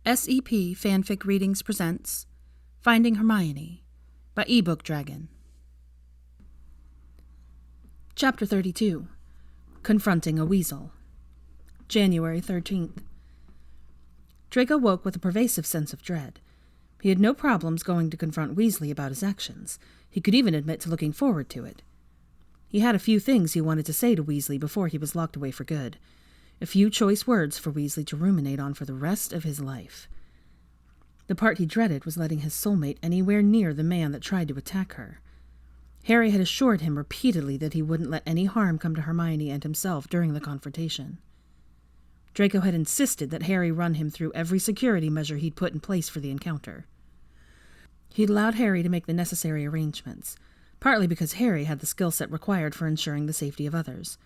SEP Fanfic Readings presents Finding Hermione by ebookdragon. Chapter 32 Confronting a Weasel. January 13th. Draco woke with a pervasive sense of dread. He had no problems going to confront Weasley about his actions. He could even admit to looking forward to it. He had a few things he wanted to say to Weasley before he was locked away for good. A few choice words for Weasley to ruminate on for the rest of his life. The part he dreaded was letting his soulmate anywhere near the man that tried to attack her. Harry had assured him repeatedly that he wouldn't let any harm come to Hermione and himself during the confrontation. Draco had insisted that Harry run him through every security measure he'd put in place for the encounter. He'd allowed Harry to make the necessary arrangements, partly because Harry had the skill set required for ensuring the safety of others.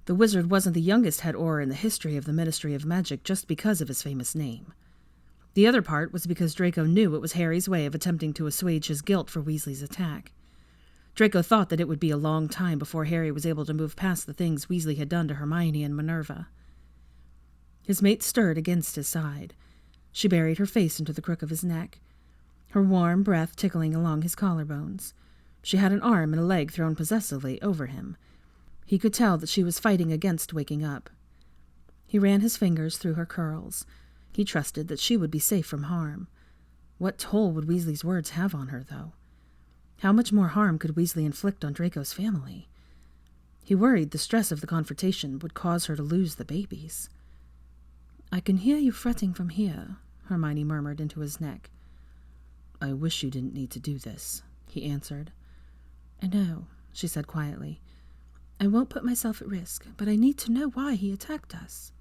The wizard wasn't the youngest head Auror in the history of the Ministry of Magic just because of his famous name. The other part was because Draco knew it was Harry's way of attempting to assuage his guilt for Weasley's attack. Draco thought that it would be a long time before Harry was able to move past the things Weasley had done to Hermione and Minerva. His mate stirred against his side. She buried her face into the crook of his neck, her warm breath tickling along his collarbones. She had an arm and a leg thrown possessively over him. He could tell that she was fighting against waking up. He ran his fingers through her curls. He trusted that she would be safe from harm. What toll would Weasley's words have on her, though? How much more harm could Weasley inflict on Draco's family? He worried the stress of the confrontation would cause her to lose the babies. "I can hear you fretting from here," Hermione murmured into his neck. "I wish you didn't need to do this," he answered. "I know," she said quietly. "I won't put myself at risk, but I need to know why he attacked us."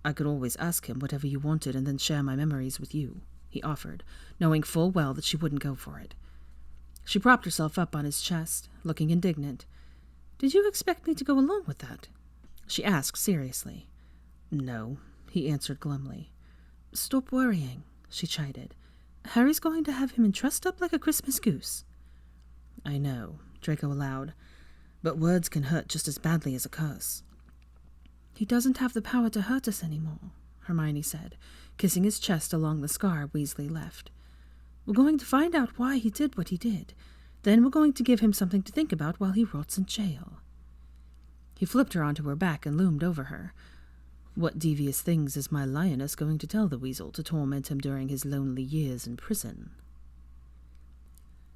"I could always ask him whatever you wanted and then share my memories with you," he offered, knowing full well that she wouldn't go for it. She propped herself up on his chest, looking indignant. "Did you expect me to go along with that?" she asked seriously. "No," he answered glumly. "Stop worrying," she chided. "Harry's going to have him trussed up like a Christmas goose." "I know," Draco allowed. "But words can hurt just as badly as a curse." "He doesn't have the power to hurt us anymore," Hermione said, kissing his chest along the scar Weasley left. "We're going to find out why he did what he did. Then we're going to give him something to think about while he rots in jail." He flipped her onto her back and loomed over her. "What devious things is my lioness going to tell the Weasel to torment him during his lonely years in prison?"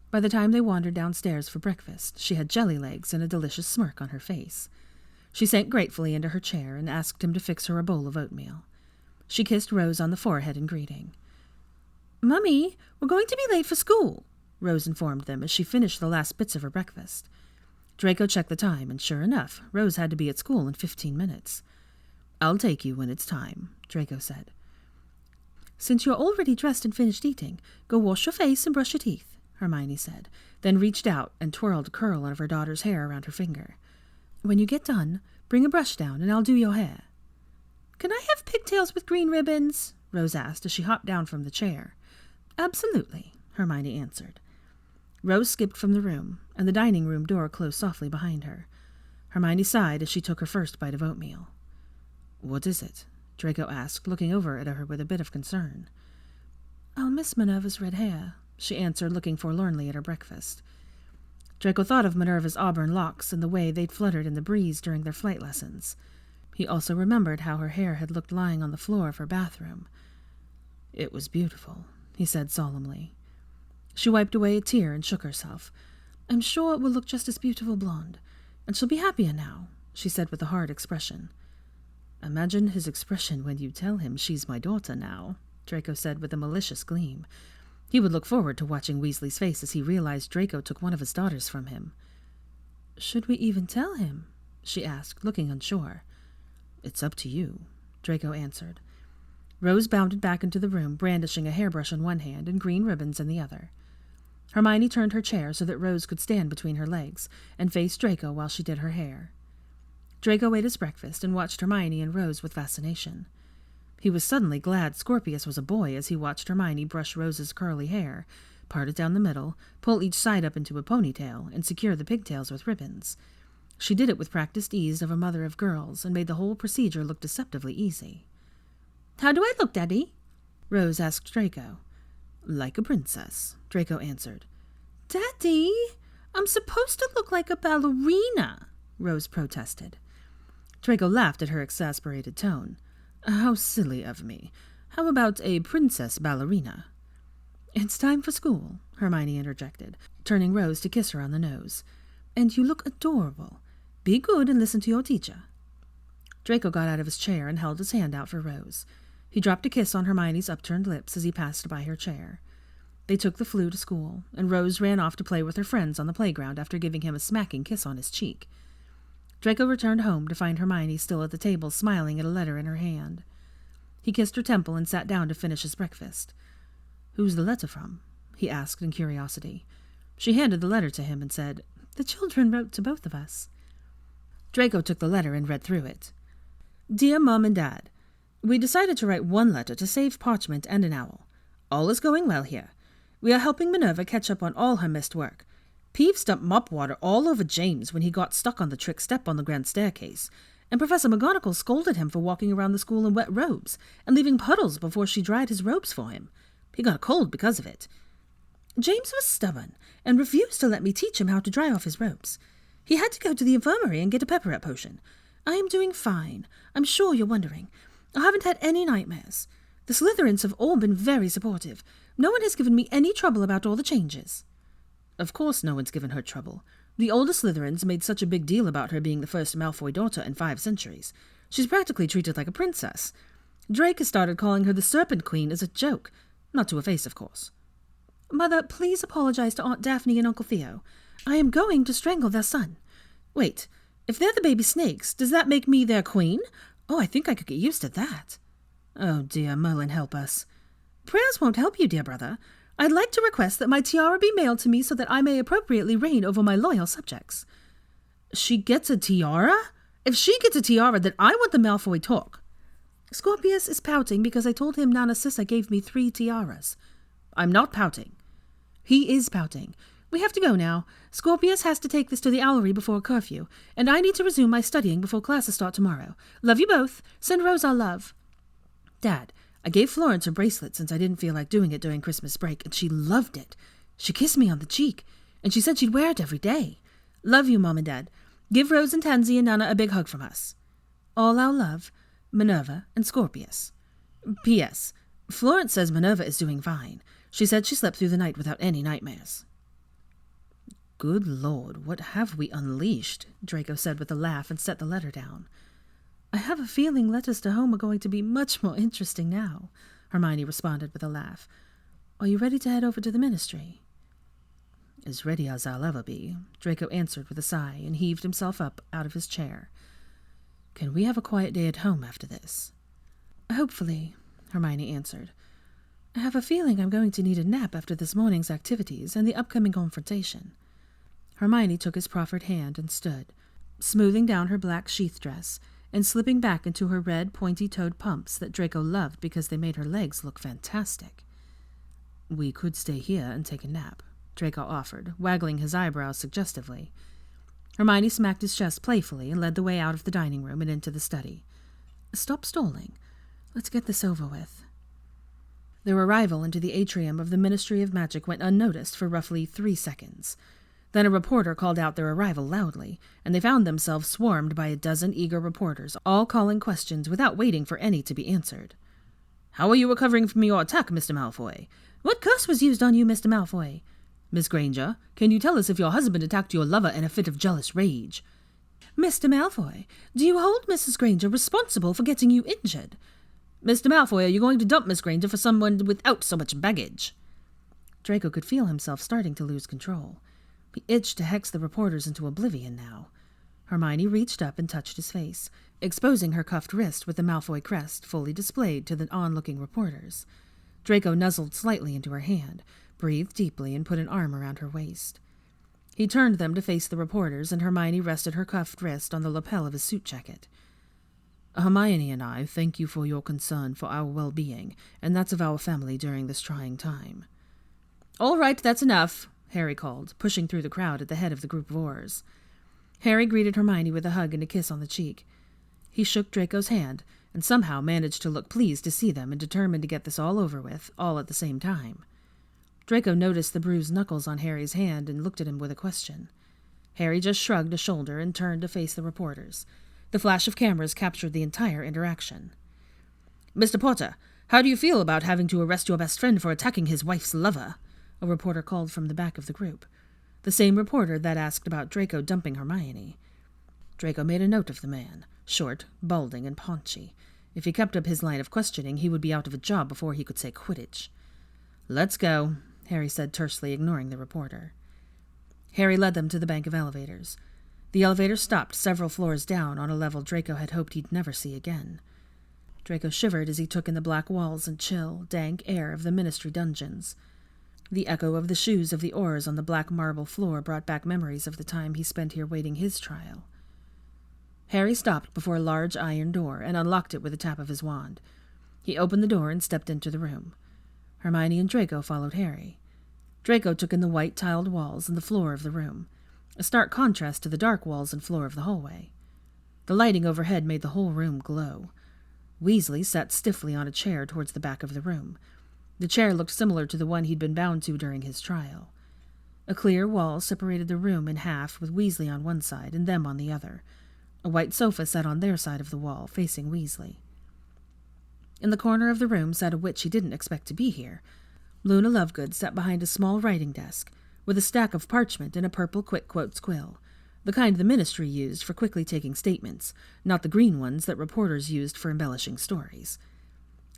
By the time they wandered downstairs for breakfast, she had jelly legs and a delicious smirk on her face. She sank gratefully into her chair and asked him to fix her a bowl of oatmeal. She kissed Rose on the forehead in greeting. "Mummy, we're going to be late for school," Rose informed them as she finished the last bits of her breakfast. Draco checked the time, and sure enough, Rose had to be at school in 15 minutes. "I'll take you when it's time," Draco said. "Since you're already dressed and finished eating, go wash your face and brush your teeth," Hermione said, then reached out and twirled a curl of her daughter's hair around her finger. "When you get done, bring a brush down and I'll do your hair." "Can I have pigtails with green ribbons?" Rose asked as she hopped down from the chair. "Absolutely," Hermione answered. Rose skipped from the room, and the dining room door closed softly behind her. Hermione sighed as she took her first bite of oatmeal. "What is it?" Draco asked, looking over at her with a bit of concern. "I'll miss Minerva's red hair," she answered, looking forlornly at her breakfast. Draco thought of Minerva's auburn locks and the way they'd fluttered in the breeze during their flight lessons. He also remembered how her hair had looked lying on the floor of her bathroom. "It was beautiful," he said solemnly. She wiped away a tear and shook herself. "I'm sure it will look just as beautiful blonde, and she'll be happier now," she said with a hard expression. "Imagine his expression when you tell him she's my daughter now," Draco said with a malicious gleam. He would look forward to watching Weasley's face as he realized Draco took one of his daughters from him. "Should we even tell him?" she asked, looking unsure. "It's up to you," Draco answered. Rose bounded back into the room, brandishing a hairbrush in one hand and green ribbons in the other. Hermione turned her chair so that Rose could stand between her legs and face Draco while she did her hair. Draco ate his breakfast and watched Hermione and Rose with fascination. He was suddenly glad Scorpius was a boy as he watched Hermione brush Rose's curly hair, part it down the middle, pull each side up into a ponytail, and secure the pigtails with ribbons. She did it with practiced ease of a mother of girls and made the whole procedure look deceptively easy. "How do I look, Daddy?" Rose asked Draco. Like a princess, Draco answered. Daddy, I'm supposed to look like a ballerina, Rose protested. Draco laughed at her exasperated tone. How silly of me. How about a princess ballerina? It's time for school, Hermione interjected, turning Rose to kiss her on the nose. And you look adorable. Be good and listen to your teacher. Draco got out of his chair and held his hand out for Rose. He dropped a kiss on Hermione's upturned lips as he passed by her chair. They took the flue to school, and Rose ran off to play with her friends on the playground after giving him a smacking kiss on his cheek. Draco returned home to find Hermione still at the table, smiling at a letter in her hand. He kissed her temple and sat down to finish his breakfast. Who's the letter from? He asked in curiosity. She handed the letter to him and said, The children wrote to both of us. Draco took the letter and read through it. Dear Mom and Dad, we decided to write one letter to save parchment and an owl. All is going well here. We are helping Minerva catch up on all her missed work. Peeves dumped mop water all over James when he got stuck on the trick step on the grand staircase, and Professor McGonagall scolded him for walking around the school in wet robes and leaving puddles before she dried his robes for him. He got a cold because of it. James was stubborn and refused to let me teach him how to dry off his robes. He had to go to the infirmary and get a pepper-up potion. I am doing fine. I'm sure you're wondering. I haven't had any nightmares. The Slytherins have all been very supportive. No one has given me any trouble about all the changes. Of course no one's given her trouble. The older Slytherins made such a big deal about her being the first Malfoy daughter in 5 centuries. She's practically treated like a princess. Drake has started calling her the Serpent Queen as a joke. Not to her face, of course. Mother, please apologize to Aunt Daphne and Uncle Theo. I am going to strangle their son. Wait, if they're the baby snakes, does that make me their queen? Oh, I think I could get used to that. Oh dear, Merlin, help us. Prayers won't help you, dear brother. I'd like to request that my tiara be mailed to me so that I may appropriately reign over my loyal subjects. She gets a tiara? If she gets a tiara, then I want the Malfoy talk. Scorpius is pouting because I told him Nana Sissa gave me 3 tiaras. I'm not pouting. He is pouting. We have to go now. Scorpius has to take this to the owlery before curfew, and I need to resume my studying before classes start tomorrow. Love you both. Send Rose our love. Dad, I gave Florence her bracelet since I didn't feel like doing it during Christmas break, and she loved it. She kissed me on the cheek, and she said she'd wear it every day. Love you, Mom and Dad. Give Rose and Tansy and Nana a big hug from us. All our love, Minerva and Scorpius. P.S. Florence says Minerva is doing fine. She said she slept through the night without any nightmares. Good Lord, what have we unleashed? Draco said with a laugh and set the letter down. I have a feeling letters to home are going to be much more interesting now, Hermione responded with a laugh. Are you ready to head over to the ministry? As ready as I'll ever be, Draco answered with a sigh and heaved himself up out of his chair. Can we have a quiet day at home after this? Hopefully, Hermione answered. I have a feeling I'm going to need a nap after this morning's activities and the upcoming confrontation. Hermione took his proffered hand and stood, smoothing down her black sheath dress and slipping back into her red, pointy-toed pumps that Draco loved because they made her legs look fantastic. We could stay here and take a nap, Draco offered, waggling his eyebrows suggestively. Hermione smacked his chest playfully and led the way out of the dining room and into the study. Stop stalling. Let's get this over with. Their arrival into the atrium of the Ministry of Magic went unnoticed for roughly 3 seconds. Then a reporter called out their arrival loudly, and they found themselves swarmed by a dozen eager reporters, all calling questions without waiting for any to be answered. How are you recovering from your attack, Mr. Malfoy? What curse was used on you, Mr. Malfoy? Miss Granger, can you tell us if your husband attacked your lover in a fit of jealous rage? Mr. Malfoy, do you hold Mrs. Granger responsible for getting you injured? Mr. Malfoy, are you going to dump Miss Granger for someone without so much baggage? Draco could feel himself starting to lose control. He itched to hex the reporters into oblivion now. Hermione reached up and touched his face, exposing her cuffed wrist with the Malfoy crest fully displayed to the onlooking reporters. Draco nuzzled slightly into her hand, breathed deeply, and put an arm around her waist. He turned them to face the reporters, and Hermione rested her cuffed wrist on the lapel of his suit jacket. Hermione and I thank you for your concern for our well-being, and that's of our family during this trying time. All right, that's enough, Harry called, pushing through the crowd at the head of the group of Aurors. Harry greeted Hermione with a hug and a kiss on the cheek. He shook Draco's hand, and somehow managed to look pleased to see them and determined to get this all over with, all at the same time. Draco noticed the bruised knuckles on Harry's hand and looked at him with a question. Harry just shrugged a shoulder and turned to face the reporters. The flash of cameras captured the entire interaction. "Mr. Potter, how do you feel about having to arrest your best friend for attacking his wife's lover?" a reporter called from the back of the group. The same reporter that asked about Draco dumping Hermione. Draco made a note of the man, short, balding, and paunchy. If he kept up his line of questioning, he would be out of a job before he could say Quidditch. "Let's go," Harry said tersely, ignoring the reporter. Harry led them to the bank of elevators. The elevator stopped several floors down on a level Draco had hoped he'd never see again. Draco shivered as he took in the black walls and chill, dank air of the Ministry dungeons. The echo of the shoes of the Aurors on the black marble floor brought back memories of the time he spent here waiting his trial. Harry stopped before a large iron door and unlocked it with a tap of his wand. He opened the door and stepped into the room. Hermione and Draco followed Harry. Draco took in the white tiled walls and the floor of the room, a stark contrast to the dark walls and floor of the hallway. The lighting overhead made the whole room glow. Weasley sat stiffly on a chair towards the back of the room. The chair looked similar to the one he'd been bound to during his trial. A clear wall separated the room in half, with Weasley on one side and them on the other. A white sofa sat on their side of the wall, facing Weasley. In the corner of the room sat a witch he didn't expect to be here. Luna Lovegood sat behind a small writing desk, with a stack of parchment and a purple quick quotes quill, the kind the Ministry used for quickly taking statements, not the green ones that reporters used for embellishing stories.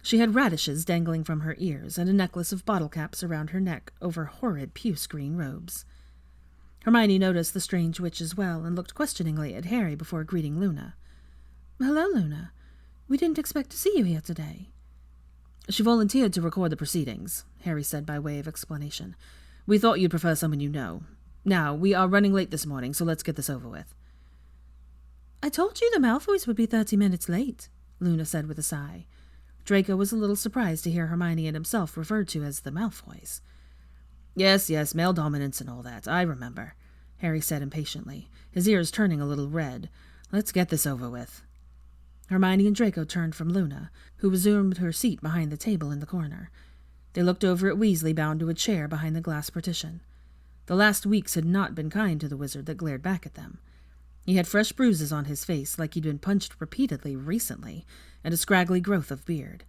She had radishes dangling from her ears and a necklace of bottle caps around her neck over horrid puce-green robes. Hermione noticed the strange witch as well and looked questioningly at Harry before greeting Luna. "Hello, Luna. We didn't expect to see you here today." "She volunteered to record the proceedings," Harry said by way of explanation. "We thought you'd prefer someone you know. Now, we are running late this morning, so let's get this over with." "I told you the Malfoys would be 30 minutes late," Luna said with a sigh. Draco was a little surprised to hear Hermione and himself referred to as the Malfoys. Yes, male dominance and all that, I remember," Harry said impatiently, his ears turning a little red. "Let's get this over with." Hermione and Draco turned from Luna, who resumed her seat behind the table in the corner. They looked over at Weasley bound to a chair behind the glass partition. The last weeks had not been kind to the wizard that glared back at them. He had fresh bruises on his face like he'd been punched repeatedly recently, and a scraggly growth of beard.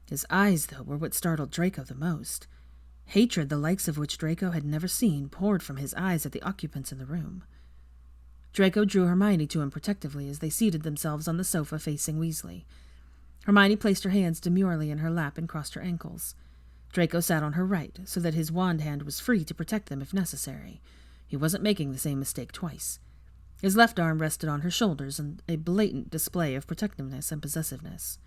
His eyes, though, were what startled Draco the most. Hatred, the likes of which Draco had never seen, poured from his eyes at the occupants in the room. Draco drew Hermione to him protectively as they seated themselves on the sofa facing Weasley. Hermione placed her hands demurely in her lap and crossed her ankles. Draco sat on her right, so that his wand hand was free to protect them if necessary. He wasn't making the same mistake twice. His left arm rested on her shoulders in a blatant display of protectiveness and possessiveness.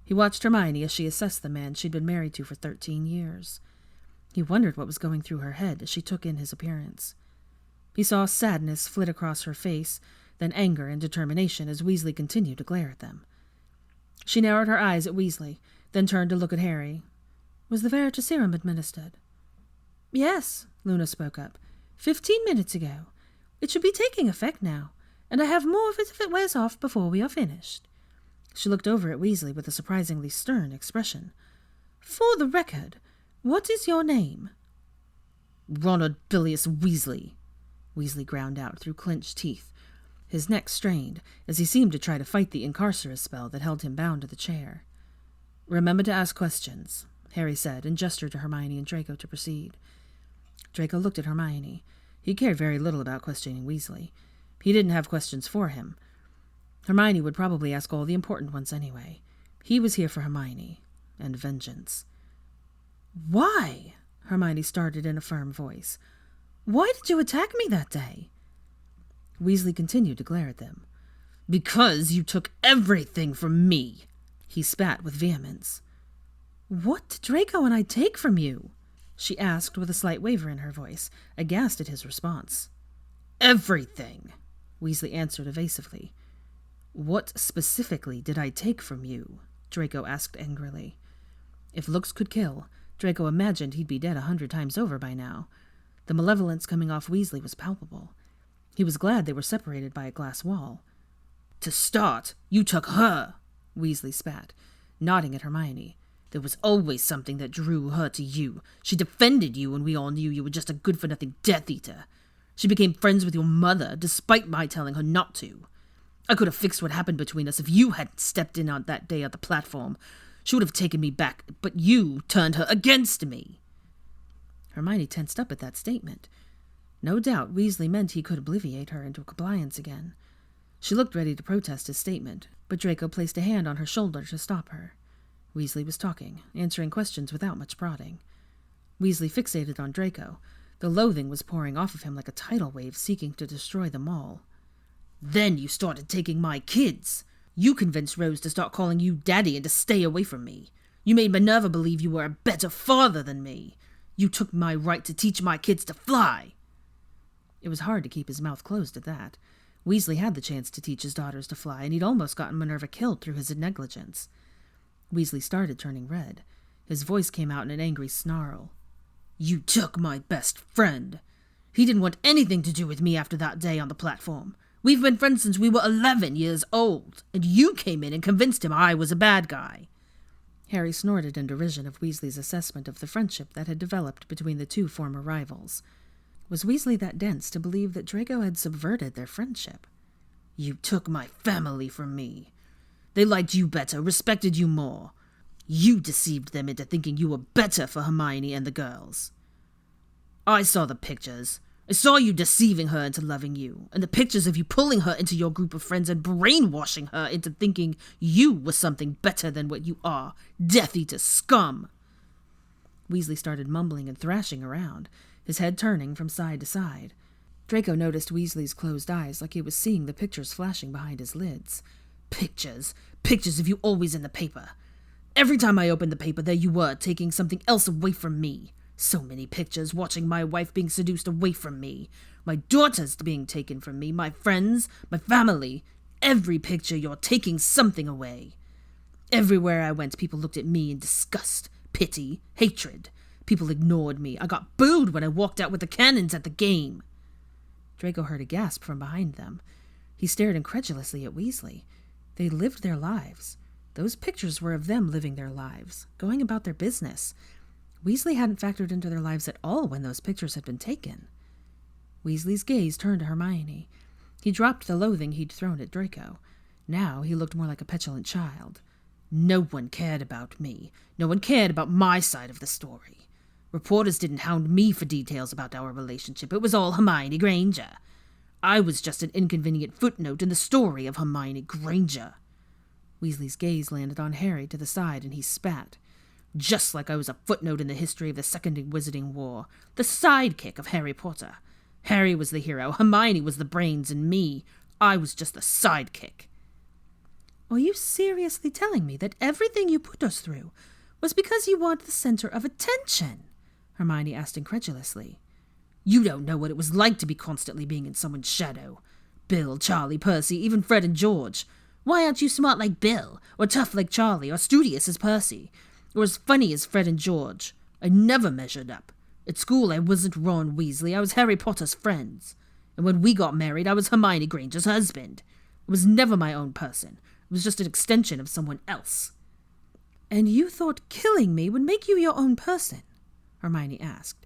He watched Hermione as she assessed the man she'd been married to for 13 years. He wondered what was going through her head as she took in his appearance. He saw sadness flit across her face, then anger and determination as Weasley continued to glare at them. She narrowed her eyes at Weasley, then turned to look at Harry. "Was the Veritaserum administered?" "Yes," Luna spoke up. 15 minutes ago. It should be taking effect now, and I have more of it if it wears off before we are finished." She looked over at Weasley with a surprisingly stern expression. "For the record, what is your name?" "Ronald Bilious Weasley," Weasley ground out through clenched teeth. His neck strained, as he seemed to try to fight the incarcerate spell that held him bound to the chair. "Remember to ask questions," Harry said, and gestured to Hermione and Draco to proceed. Draco looked at Hermione. He cared very little about questioning Weasley. He didn't have questions for him. Hermione would probably ask all the important ones anyway. He was here for Hermione, and vengeance. "Why?" Hermione started in a firm voice. "Why did you attack me that day?" Weasley continued to glare at them. "Because you took everything from me," he spat with vehemence. "What did Draco and I take from you?" she asked with a slight waver in her voice, aghast at his response. "Everything," Weasley answered evasively. "What specifically did I take from you?" Draco asked angrily. If looks could kill, Draco imagined he'd be dead 100 times over by now. The malevolence coming off Weasley was palpable. He was glad they were separated by a glass wall. "To start, you took her," Weasley spat, nodding at Hermione. "There was always something that drew her to you. She defended you when we all knew you were just a good-for-nothing Death Eater. She became friends with your mother, despite my telling her not to. I could have fixed what happened between us if you hadn't stepped in on that day at the platform. She would have taken me back, but you turned her against me." Hermione tensed up at that statement. No doubt Weasley meant he could obliviate her into compliance again. She looked ready to protest his statement, but Draco placed a hand on her shoulder to stop her. Weasley was talking, answering questions without much prodding. Weasley fixated on Draco. The loathing was pouring off of him like a tidal wave seeking to destroy them all. "Then you started taking my kids. You convinced Rose to start calling you Daddy and to stay away from me. You made Minerva believe you were a better father than me. You took my right to teach my kids to fly." It was hard to keep his mouth closed at that. Weasley had the chance to teach his daughters to fly, and he'd almost gotten Minerva killed through his negligence. Weasley started turning red. His voice came out in an angry snarl. "You took my best friend. He didn't want anything to do with me after that day on the platform. We've been friends since we were 11 years old, and you came in and convinced him I was a bad guy." Harry snorted in derision of Weasley's assessment of the friendship that had developed between the two former rivals. Was Weasley that dense to believe that Draco had subverted their friendship? "You took my family from me. They liked you better, respected you more. You deceived them into thinking you were better for Hermione and the girls. I saw the pictures. I saw you deceiving her into loving you, and the pictures of you pulling her into your group of friends and brainwashing her into thinking you were something better than what you are, Death Eater scum." Weasley started mumbling and thrashing around, his head turning from side to side. Draco noticed Weasley's closed eyes like he was seeing the pictures flashing behind his lids. Pictures of you always in the paper. Every time I opened the paper, there you were, taking something else away from me. So many pictures, watching my wife being seduced away from me, my daughters being taken from me, my friends, my family. Every picture, you're taking something away. Everywhere I went, people looked at me in disgust, pity, hatred. People ignored me. I got booed when I walked out with the cannons at the game." Draco heard a gasp from behind them. He stared incredulously at Weasley. They lived their lives. Those pictures were of them living their lives, going about their business. Weasley hadn't factored into their lives at all when those pictures had been taken. Weasley's gaze turned to Hermione. He dropped the loathing he'd thrown at Draco. Now he looked more like a petulant child. "No one cared about me. No one cared about my side of the story. Reporters didn't hound me for details about our relationship. It was all Hermione Granger. I was just an inconvenient footnote in the story of Hermione Granger." Weasley's gaze landed on Harry to the side, and he spat. "Just like I was a footnote in the history of the Second Wizarding War, the sidekick of Harry Potter. Harry was the hero, Hermione was the brains, and me, I was just the sidekick." "Are you seriously telling me that everything you put us through was because you wanted the center of attention?" Hermione asked incredulously. "You don't know what it was like to be constantly being in someone's shadow. Bill, Charlie, Percy, even Fred and George. Why aren't you smart like Bill, or tough like Charlie, or studious as Percy, or as funny as Fred and George? I never measured up. At school, I wasn't Ron Weasley, I was Harry Potter's friend. And when we got married, I was Hermione Granger's husband. I was never my own person. It was just an extension of someone else." "And you thought killing me would make you your own person?" Hermione asked.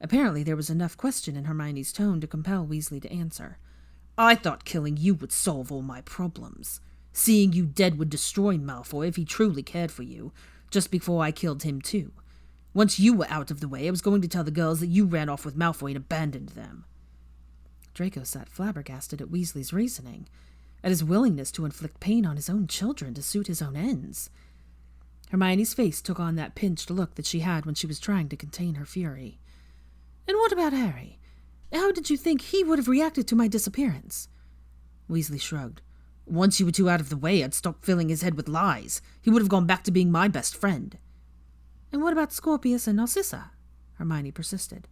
Apparently there was enough question in Hermione's tone to compel Weasley to answer. "I thought killing you would solve all my problems. Seeing you dead would destroy Malfoy if he truly cared for you, just before I killed him too. Once you were out of the way, I was going to tell the girls that you ran off with Malfoy and abandoned them." Draco sat flabbergasted at Weasley's reasoning, at his willingness to inflict pain on his own children to suit his own ends. Hermione's face took on that pinched look that she had when she was trying to contain her fury. "And what about Harry? How did you think he would have reacted to my disappearance?" Weasley shrugged. "Once you were too out of the way, I'd stopped filling his head with lies. He would have gone back to being my best friend." "And what about Scorpius and Narcissa?" Hermione persisted.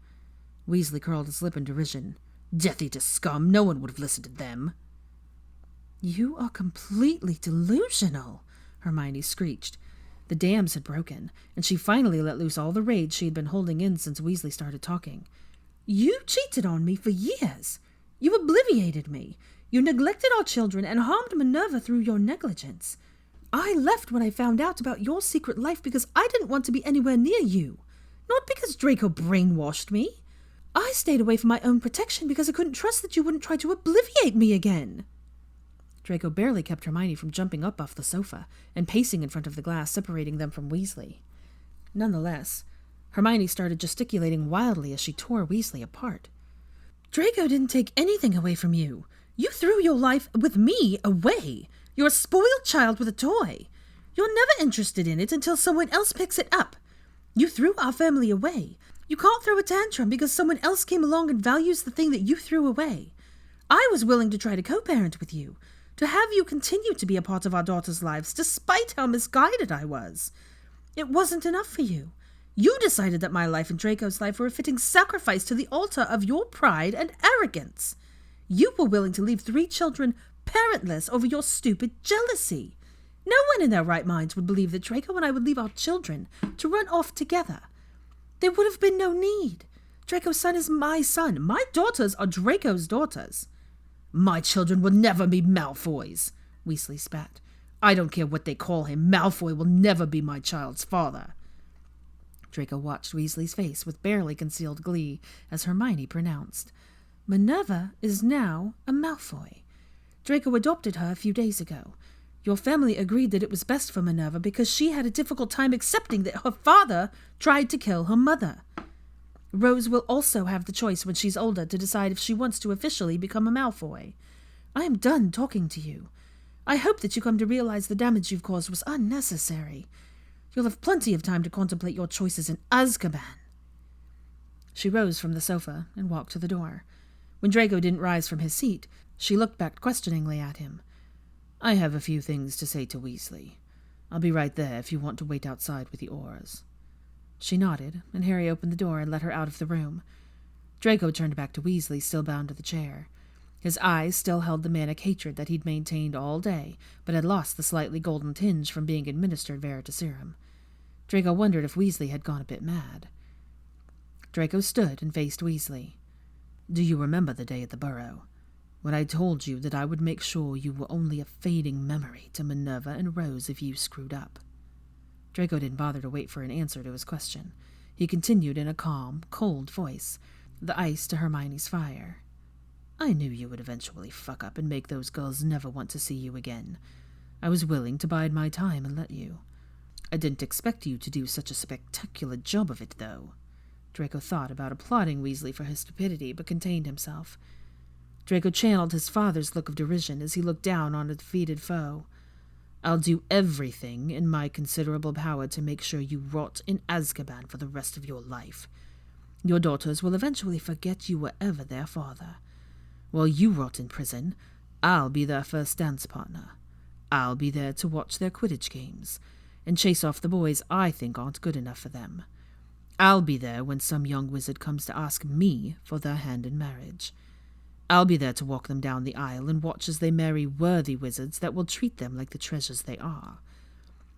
Weasley curled his lip in derision. "Death Eater scum, no one would have listened to them." "You are completely delusional," Hermione screeched. The dams had broken, and she finally let loose all the rage she had been holding in since Weasley started talking. "You cheated on me for years. You obliviated me. You neglected our children and harmed Minerva through your negligence. I left when I found out about your secret life because I didn't want to be anywhere near you. Not because Draco brainwashed me. I stayed away for my own protection because I couldn't trust that you wouldn't try to obliviate me again. Draco barely kept Hermione from jumping up off the sofa and pacing in front of the glass separating them from Weasley. Nonetheless, Hermione started gesticulating wildly as she tore Weasley apart. Draco didn't take anything away from you. You threw your life with me away. You're a spoiled child with a toy. You're never interested in it until someone else picks it up. You threw our family away. You can't throw a tantrum because someone else came along and values the thing that you threw away. I was willing to try to co-parent with you, to have you continue to be a part of our daughters' lives, despite how misguided I was. It wasn't enough for you. You decided that my life and Draco's life were a fitting sacrifice to the altar of your pride and arrogance. You were willing to leave 3 children parentless over your stupid jealousy. No one in their right minds would believe that Draco and I would leave our children to run off together. There would have been no need. Draco's son is my son. My daughters are Draco's daughters. My children will never be Malfoy's, Weasley spat. I don't care what they call him. Malfoy will never be my child's father. Draco watched Weasley's face with barely concealed glee as Hermione pronounced, Minerva is now a Malfoy. Draco adopted her a few days ago. Your family agreed that it was best for Minerva because she had a difficult time accepting that her father tried to kill her mother. Rose will also have the choice when she's older to decide if she wants to officially become a Malfoy. I am done talking to you. I hope that you come to realize the damage you've caused was unnecessary. You'll have plenty of time to contemplate your choices in Azkaban. She rose from the sofa and walked to the door. When Draco didn't rise from his seat, she looked back questioningly at him. I have a few things to say to Weasley. I'll be right there if you want to wait outside with the oars. She nodded, and Harry opened the door and let her out of the room. Draco turned back to Weasley, still bound to the chair. His eyes still held the manic hatred that he'd maintained all day, but had lost the slightly golden tinge from being administered Veritaserum. Draco wondered if Weasley had gone a bit mad. Draco stood and faced Weasley. Do you remember the day at the Burrow, when I told you that I would make sure you were only a fading memory to Minerva and Rose if you screwed up? Draco didn't bother to wait for an answer to his question. He continued in a calm, cold voice, the ice to Hermione's fire. I knew you would eventually fuck up and make those girls never want to see you again. I was willing to bide my time and let you. I didn't expect you to do such a spectacular job of it, though. Draco thought about applauding Weasley for his stupidity, but contained himself. Draco channeled his father's look of derision as he looked down on a defeated foe. I'll do everything in my considerable power to make sure you rot in Azkaban for the rest of your life. Your daughters will eventually forget you were ever their father. While you rot in prison, I'll be their first dance partner. I'll be there to watch their Quidditch games and chase off the boys I think aren't good enough for them. I'll be there when some young wizard comes to ask me for their hand in marriage. I'll be there to walk them down the aisle and watch as they marry worthy wizards that will treat them like the treasures they are.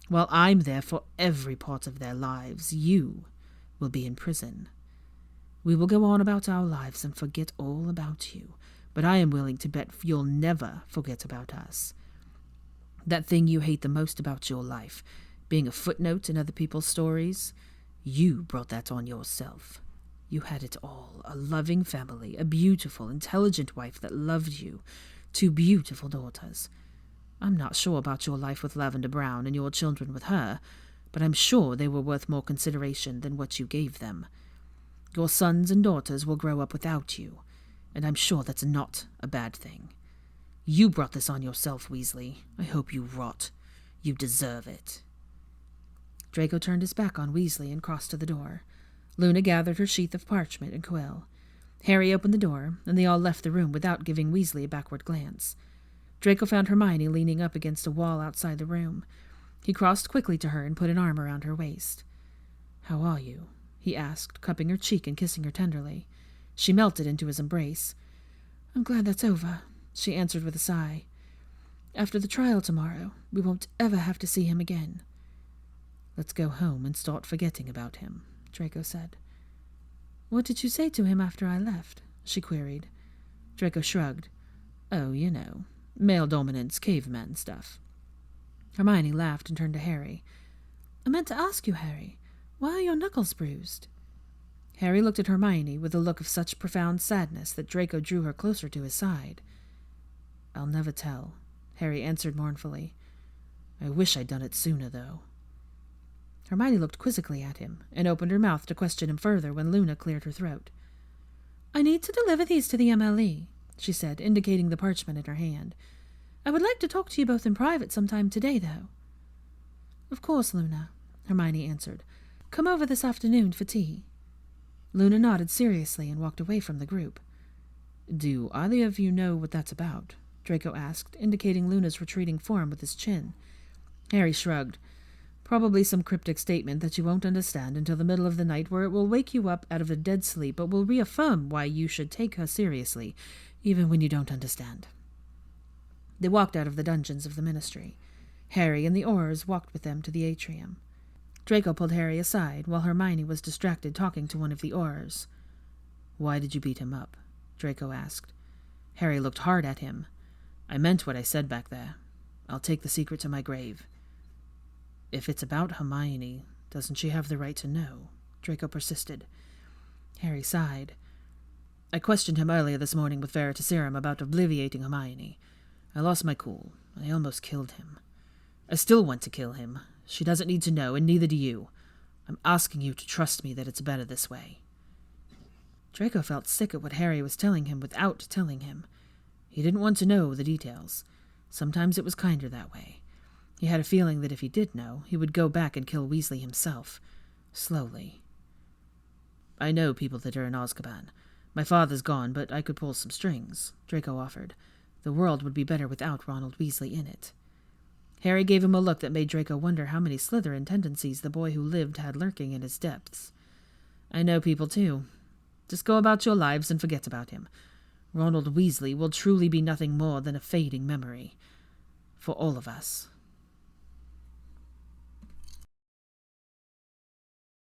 While I'm there for every part of their lives, you will be in prison. We will go on about our lives and forget all about you, but I am willing to bet you'll never forget about us. That thing you hate the most about your life, being a footnote in other people's stories, you brought that on yourself. You had it all, a loving family, a beautiful, intelligent wife that loved you, 2 beautiful daughters. I'm not sure about your life with Lavender Brown and your children with her, but I'm sure they were worth more consideration than what you gave them. Your sons and daughters will grow up without you, and I'm sure that's not a bad thing. You brought this on yourself, Weasley. I hope you rot. You deserve it. Draco turned his back on Weasley and crossed to the door. Luna gathered her sheath of parchment and quill. Harry opened the door, and they all left the room without giving Weasley a backward glance. Draco found Hermione leaning up against a wall outside the room. He crossed quickly to her and put an arm around her waist. "How are you?" he asked, cupping her cheek and kissing her tenderly. She melted into his embrace. "I'm glad that's over," she answered with a sigh. "After the trial tomorrow, we won't ever have to see him again." "Let's go home and start forgetting about him," Draco said. "What did you say to him after I left?" she queried. Draco shrugged. "Oh, you know, male dominance, caveman stuff." Hermione laughed and turned to Harry. I meant to ask you, Harry, why are your knuckles bruised? Harry looked at Hermione with a look of such profound sadness that Draco drew her closer to his side. I'll never tell, Harry answered mournfully. I wish I'd done it sooner, though. Hermione looked quizzically at him and opened her mouth to question him further when Luna cleared her throat. I need to deliver these to the MLE, she said, indicating the parchment in her hand. I would like to talk to you both in private sometime today, though. Of course, Luna, Hermione answered. Come over this afternoon for tea. Luna nodded seriously and walked away from the group. Do either of you know what that's about? Draco asked, indicating Luna's retreating form with his chin. Harry shrugged. Probably some cryptic statement that you won't understand until the middle of the night, where it will wake you up out of a dead sleep but will reaffirm why you should take her seriously, even when you don't understand. They walked out of the dungeons of the Ministry. Harry and the Aurors walked with them to the atrium. Draco pulled Harry aside while Hermione was distracted talking to one of the Aurors. Why did you beat him up? Draco asked. Harry looked hard at him. I meant what I said back there. I'll take the secret to my grave. If it's about Hermione, doesn't she have the right to know? Draco persisted. Harry sighed. I questioned him earlier this morning with Veritaserum about obliviating Hermione. I lost my cool. I almost killed him. I still want to kill him. She doesn't need to know, and neither do you. I'm asking you to trust me that it's better this way. Draco felt sick at what Harry was telling him without telling him. He didn't want to know the details. Sometimes it was kinder that way. He had a feeling that if he did know, he would go back and kill Weasley himself. Slowly. I know people that are in Azkaban. My father's gone, but I could pull some strings, Draco offered. The world would be better without Ronald Weasley in it. Harry gave him a look that made Draco wonder how many Slytherin tendencies the boy who lived had lurking in his depths. I know people, too. Just go about your lives and forget about him. Ronald Weasley will truly be nothing more than a fading memory. For all of us.